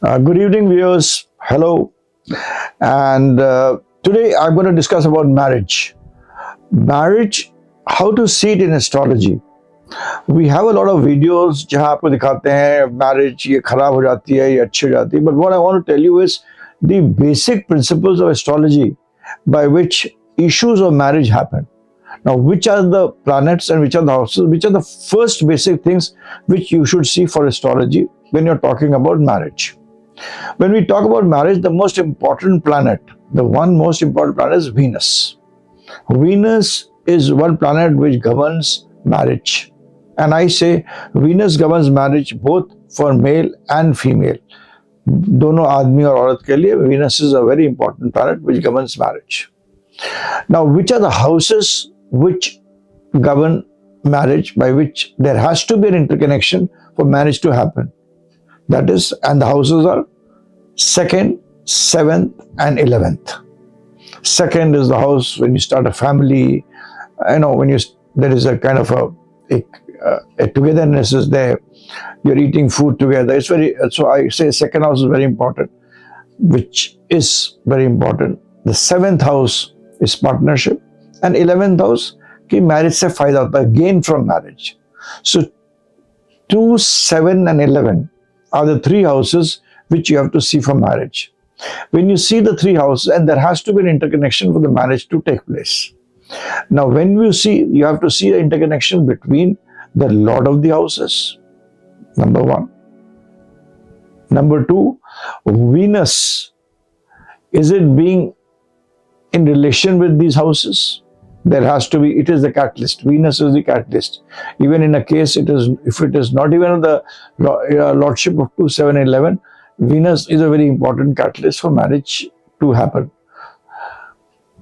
Good evening, viewers. Hello, and today I'm going to discuss about marriage. Marriage, how to see it in astrology. We have a lot of videos जहाँ आपको दिखाते हैं marriage ये खराब हो जाती है ये अच्छी हो जाती है. But what I want to tell you is the basic principles of astrology by which issues of marriage happen. Now, which are the planets and which are the houses? Which are the first basic things which you should see for astrology when you're talking about marriage? When we talk about marriage, the most important planet, the one most important planet is Venus. Venus is one planet which governs marriage. And I say Venus governs marriage both for male and female. दोनों आदमी और औरत के लिए Venus is a very important planet which governs marriage. Now, which are the houses which govern marriage, by which there has to be an interconnection for marriage to happen? That is, and the houses are 2nd, 7th, and 11th. 2nd is the house when you start a family. When there is a kind of a togetherness is there. You're eating food together. So I say 2nd house is very important, which is very important. The 7th house is partnership, and 11th house ki marriage se fayda hota hai, gain from marriage. So 2, 7, and 11 are the three houses which you have to see for marriage. When you see the three houses, and there has to be an interconnection for the marriage to take place. Now, when you have to see the interconnection between the Lord of the houses, number one. Number two, Venus, is it being in relation with these houses? There has to be, it is the catalyst. Venus is the catalyst. Even in a case, if it is not even the lordship of 2, 7, 11, Venus is a very important catalyst for marriage to happen.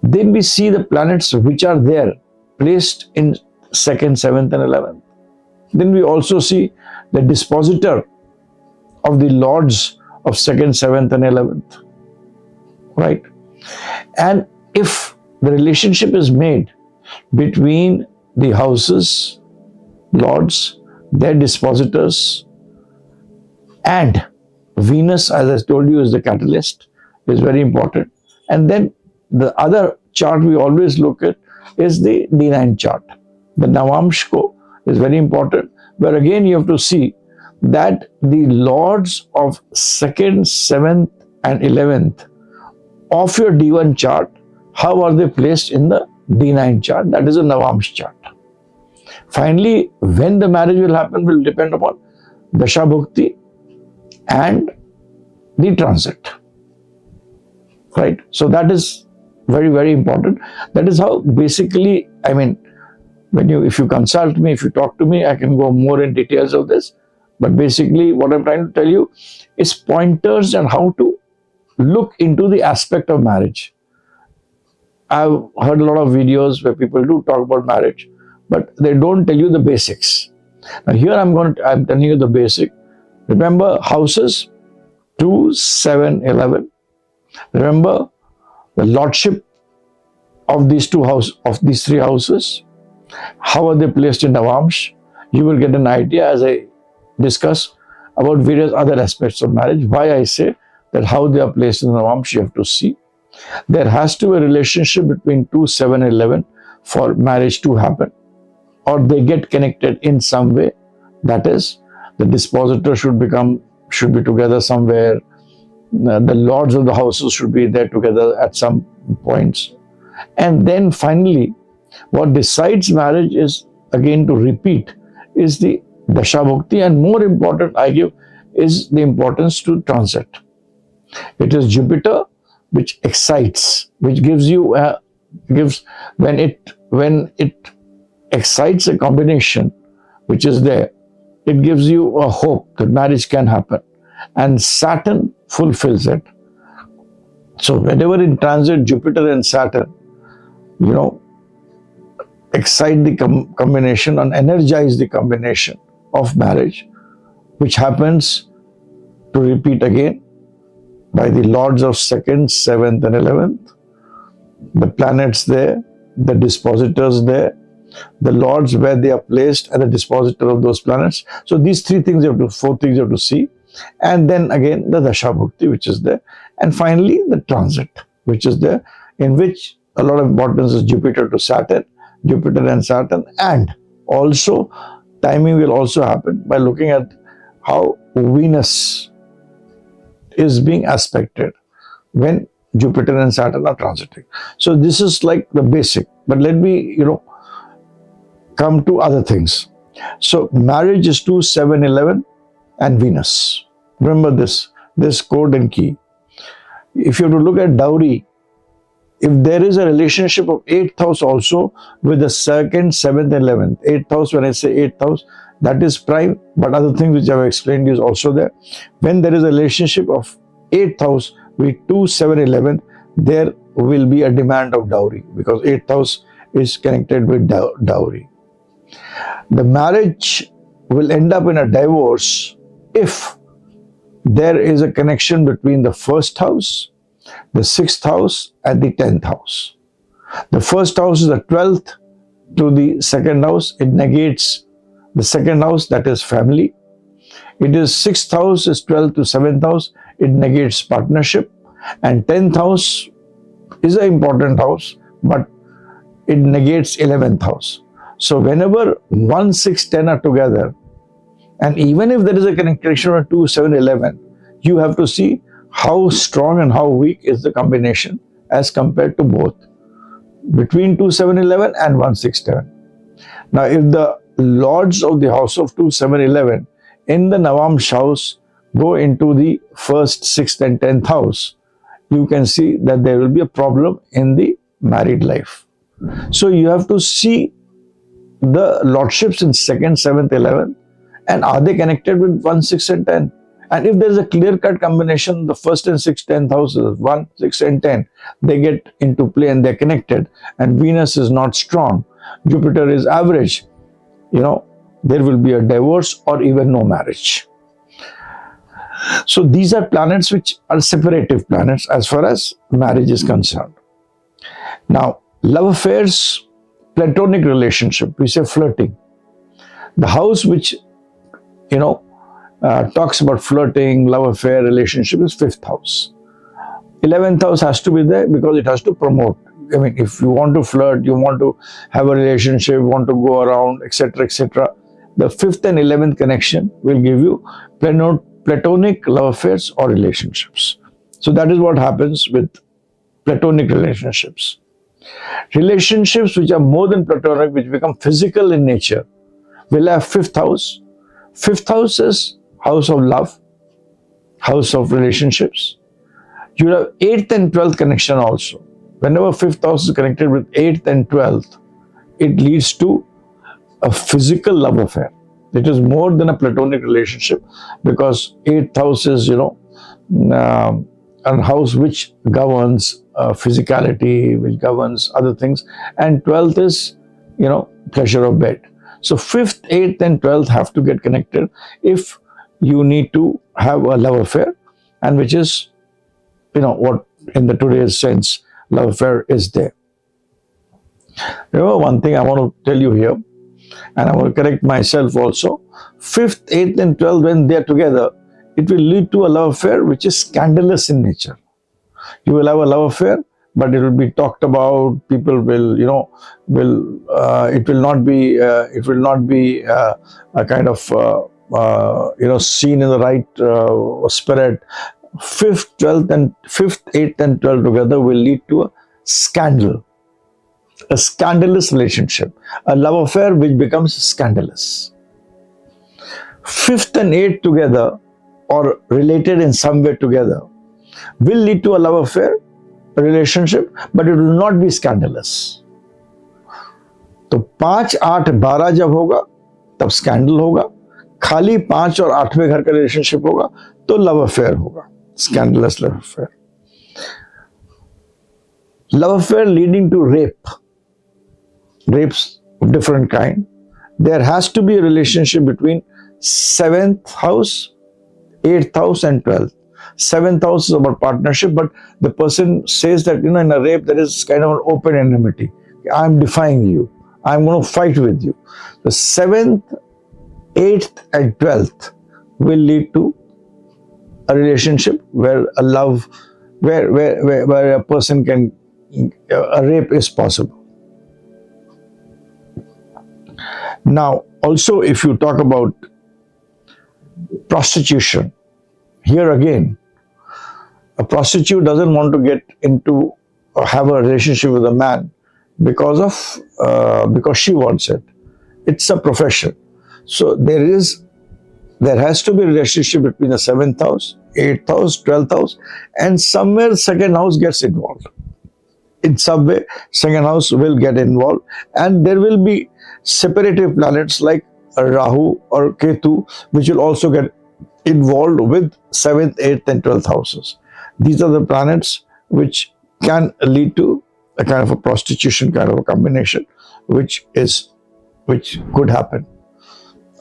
Then we see the planets which are there, placed in 2nd, 7th, and 11th. Then we also see the dispositor of the lords of 2nd, 7th, and 11th. Right? And if the relationship is made between the houses, lords, their dispositors, and Venus, as I told you, is the catalyst, is very important. And then the other chart we always look at is the D9 chart. The Navamshko is very important, where again you have to see that the lords of 2nd, 7th, and 11th of your D1 chart, how are they placed in the D9 chart? That is a Navamsh chart. Finally, when the marriage will happen will depend upon Dasha Bhukti and the transit. Right? So that is very, very important. That is how basically, if you consult me, if you talk to me, I can go more in details of this. But basically, what I'm trying to tell you is pointers on how to look into the aspect of marriage. I've heard a lot of videos where people do talk about marriage, but they don't tell you the basics. Now here I'm telling you the basic. Remember houses 2, 7, 11. Remember the lordship of these three houses. How are they placed in Navamsh? You will get an idea as I discuss about various other aspects of marriage. Why I say that how they are placed in Navamsh, you have to see. There has to be a relationship between 2, 7, 11 for marriage to happen, or they get connected in some way. That is, the dispositor should be together somewhere. The lords of the houses should be there together at some points. And then finally, what decides marriage is, again to repeat, is the Dasha Bhukti, and more important I give is the importance to transit. It is Jupiter which excites, which gives you when it excites a combination which is there, it gives you a hope that marriage can happen, and Saturn fulfills it. So whenever in transit Jupiter and Saturn, excite the combination and energize the combination of marriage, which happens to repeat again by the lords of 2nd, 7th, and 11th, the planets there, the dispositors there, the lords where they are placed, and the dispositor of those planets. So these four things you have to see. and then again the Dasha Bhukti, which is there, and finally the transit, which is there, in which a lot of importance is Jupiter to Saturn, Jupiter and Saturn, and also timing will also happen by looking at how Venus is being aspected when Jupiter and Saturn are transiting. So this is like the basic, but let me, come to other things. So marriage is 2, 7, 11 and Venus. Remember this code and key. If you have to look at dowry, if there is a relationship of 8th house also with the 2nd, 7th, 11th, 8th house, when I say 8th house, that is prime, but other things which I have explained is also there. When there is a relationship of 8th house with 2, 7, 11, there will be a demand of dowry because 8th house is connected with dowry. The marriage will end up in a divorce if there is a connection between the 1st house, the 6th house and the 10th house. The 1st house is the 12th to the 2nd house. It negates the 2nd house, that is family. It is 6th house is 12th to 7th house. It negates partnership. And 10th house is an important house, but it negates 11th house. So whenever 1, 6, 10 are together, and even if there is a connection of 2, 7, 11, you have to see how strong and how weak is the combination as compared to both between 2, 7, 11 and 1, 6, 10. Now, if the lords of the house of 2, 7, 11 in the Navamsh house go into the 1st, 6th and 10th house, you can see that there will be a problem in the married life. So you have to see the lordships in 2nd, 7th, 11th, and are they connected with 1, 6 and 10? And if there is a clear-cut combination, the 1st and 6th, 10th houses, 1, 6 and 10, they get into play and they're connected. And Venus is not strong. Jupiter is average. There will be a divorce or even no marriage. So these are planets which are separative planets as far as marriage is concerned. Now, love affairs, platonic relationship, we say flirting. The house which, talks about flirting, love affair, relationship is 5th house. 11th house has to be there because it has to promote. I mean, if you want to flirt, you want to have a relationship, want to go around, etc., etc., the 5th and 11th connection will give you platonic love affairs or relationships. So that is what happens with platonic relationships. Relationships which are more than platonic, which become physical in nature, will have 5th house. 5th house is house of love, house of relationships. You have 8th and 12th connection also. Whenever 5th house is connected with 8th and 12th, it leads to a physical love affair. It is more than a platonic relationship because 8th house is, a house which governs physicality, which governs other things, and 12th is, pleasure of bed. So 5th, 8th and 12th have to get connected if you need to have a love affair, and which is, what in the today's sense, love affair is there. Remember one thing I want to tell you here, and I want to correct myself also. 5th, 8th and 12th, when they are together, it will lead to a love affair which is scandalous in nature. You will have a love affair, but it will be talked about. People will, it will not be a kind of, seen in the right spirit. 5th, 8th and 12th together will lead to a scandal, a scandalous relationship, a love affair which becomes scandalous. 5th and 8th together or related in some way together will lead to a love affair, a relationship, but it will not be scandalous. तो 5, 8, 12 जब होगा तब scandal होगा, खाली 5 और 8वें घर का relationship होगा तो लव अफेयर होगा, scandalous love affair. Love affair leading to rapes of different kind. There has to be a relationship between 7th house, 8th house and 12th. 7th house is about partnership, but the person says that, in a rape there is kind of an open enmity. I'm defying you. I'm going to fight with you. The 7th, 8th and 12th will lead to a relationship where a love, where a person can, a rape is possible. Now, also, if you talk about prostitution, here again, a prostitute doesn't want to get into or have a relationship with a man because she wants it. It's a profession. So there has to be a relationship between the seventh house, eighth house, 12th house, and somewhere second house gets involved. In some way, second house will get involved, and there will be separative planets like Rahu or Ketu, which will also get involved with 7th, 8th, and 12th houses. These are the planets which can lead to a kind of a prostitution kind of a combination, which could happen.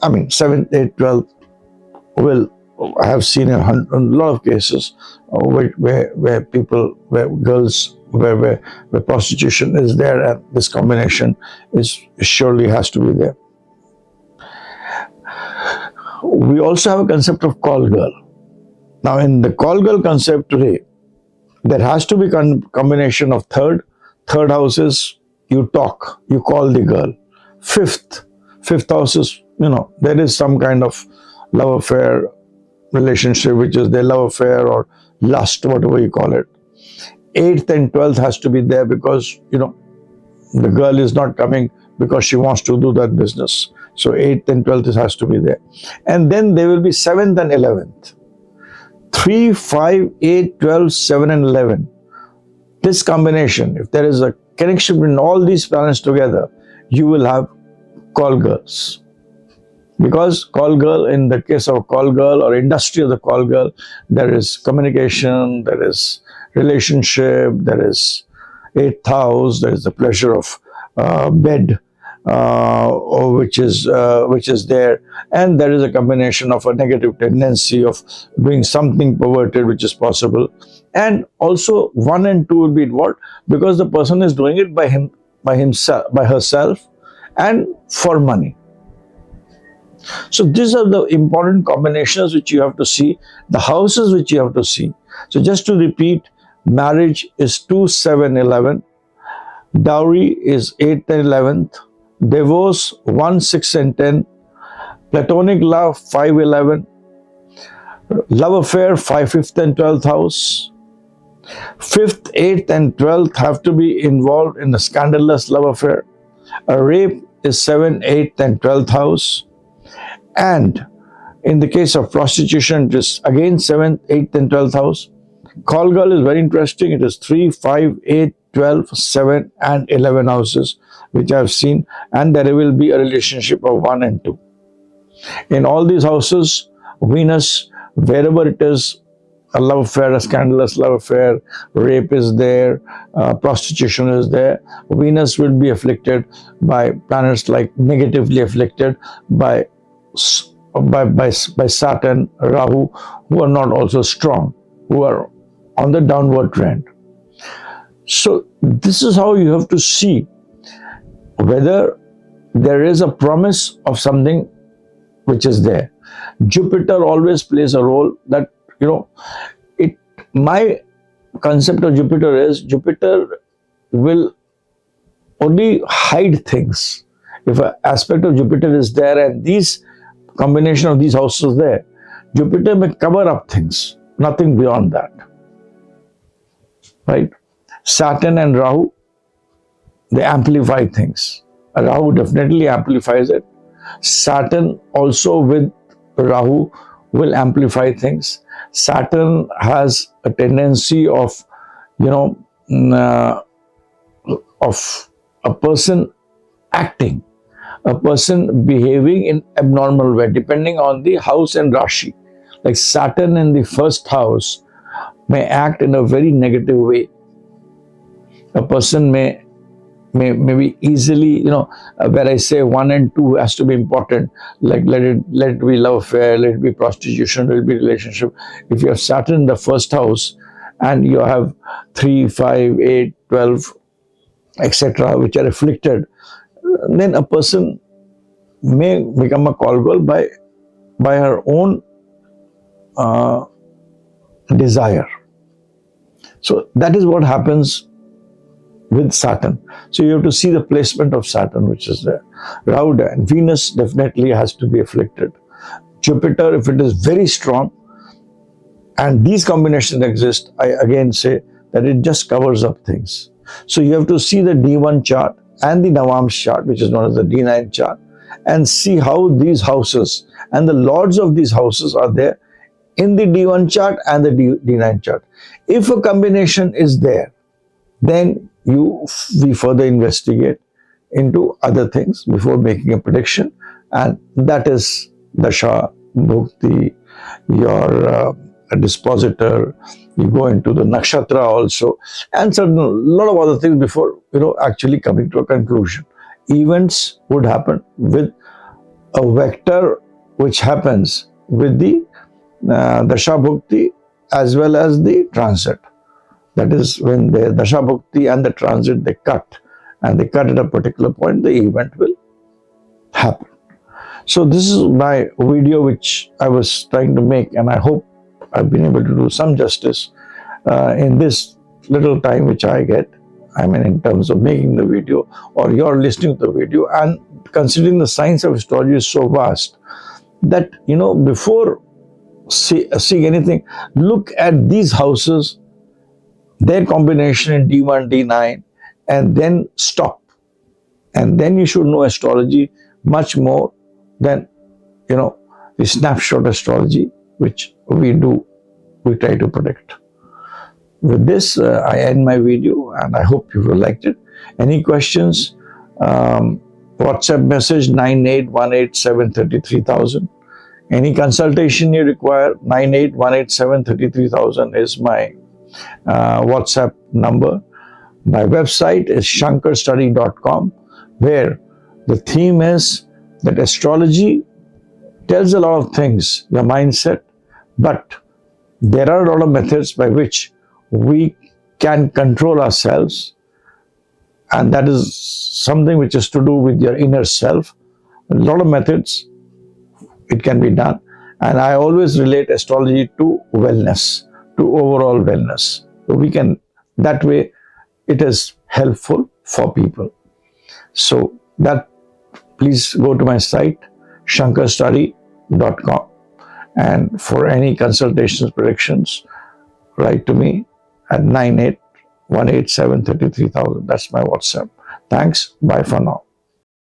I mean, 7th, 8th, 12th will I have seen a lot of cases where prostitution is there, and this combination is surely has to be there. We also have a concept of call girl. Now, in the call girl concept today, there has to be combination of third house is you talk, you call the girl. Fifth house is, there is some kind of love affair relationship, which is their love affair or lust, whatever you call it. 8th and 12th has to be there because, the girl is not coming because she wants to do that business. So 8th and 12th has to be there. And then there will be 7th and 11th. 3, 5, 8, 12, 7 and 11. This combination, if there is a connection between all these planets together, you will have call girls. Because call girl, in the case of call girl or industry of the call girl, there is communication, there is relationship, there is 8th house, there is the pleasure of bed, which is there, and there is a combination of a negative tendency of doing something perverted, which is possible, and also 1 and 2 will be involved because the person is doing it by himself, by herself, and for money. So these are the important combinations which you have to see, the houses which you have to see. So just to repeat, marriage is 2, 7, 11. Dowry is 8th and 11th. Divorce 1, 6 and 10. Platonic love 5, 11. Love affair 5, 5th and 12th house. 5th, 8th and 12th have to be involved in a scandalous love affair. A rape is 7, 8th and 12th house. And in the case of prostitution, it is again 7th, 8th and 12th house. Call girl is very interesting. It is 3, 5, 8, 12, 7 and 11 houses, which I have seen. And there will be a relationship of 1 and 2. In all these houses, Venus, wherever it is, a love affair, a scandalous love affair, rape is there, prostitution is there. Venus will be afflicted by planets like negatively afflicted by Saturn, Rahu, who are not also strong, who are on the downward trend. So this is how you have to see whether there is a promise of something which is there. Jupiter always plays a role that, my concept of Jupiter is Jupiter will only hide things. If an aspect of Jupiter is there and these combination of these houses there, Jupiter may cover up things, nothing beyond that. Right? Saturn and Rahu, they amplify things. Rahu definitely amplifies it. Saturn also with Rahu will amplify things. Saturn has a tendency of, of a person acting, a person behaving in abnormal way, depending on the house and Rashi. Like Saturn in the first house may act in a very negative way. A person may be easily, where I say 1 and 2 has to be important, like let it be love affair, let it be prostitution, let it be relationship. If you have Saturn in the first house and you have 3, 5, 8, 12, etc., which are afflicted, then a person may become a call girl by her own desire. So that is what happens with Saturn. So you have to see the placement of Saturn, which is there. Rahu and Venus definitely has to be afflicted. Jupiter, if it is very strong, and these combinations exist, I again say that it just covers up things. So you have to see the D1 chart and the Navam's chart, which is known as the D9 chart, and see how these houses and the lords of these houses are there in the D1 chart and the D9 chart. If a combination is there, then we further investigate into other things before making a prediction, and that is Dasha, Bhukti, your dispositor. You go into the nakshatra also, and a lot of other things before actually coming to a conclusion. Events would happen with a vector which happens with the Dasha Bhukti as well as the transit. That is, when the Dasha Bhukti and the transit, they cut, and they cut at a particular point, the event will happen. So this is my video which I was trying to make, and I hope I've been able to do some justice in this little time which I get. I mean, in terms of making the video, or you're listening to the video, and considering the science of astrology is so vast that, before seeing anything, look at these houses, their combination in D1, D9, and then stop. And then you should know astrology much more than, the snapshot astrology, which we try to predict. With this, I end my video, and I hope you have liked it. Any questions? WhatsApp message 9818733000. Any consultation you require, 9818733000 is my WhatsApp number. My website is shankerstudy.com, where the theme is that astrology tells a lot of things, your mindset, but there are a lot of methods by which we can control ourselves, and that is something which is to do with your inner self. A lot of methods, it can be done, and I always relate astrology to wellness, to overall wellness. So we can, that way it is helpful for people. So that, please go to my site shankerstudy.com, and for any consultations, predictions, write to me at 9818733000. That's my WhatsApp. Thanks. Bye for now.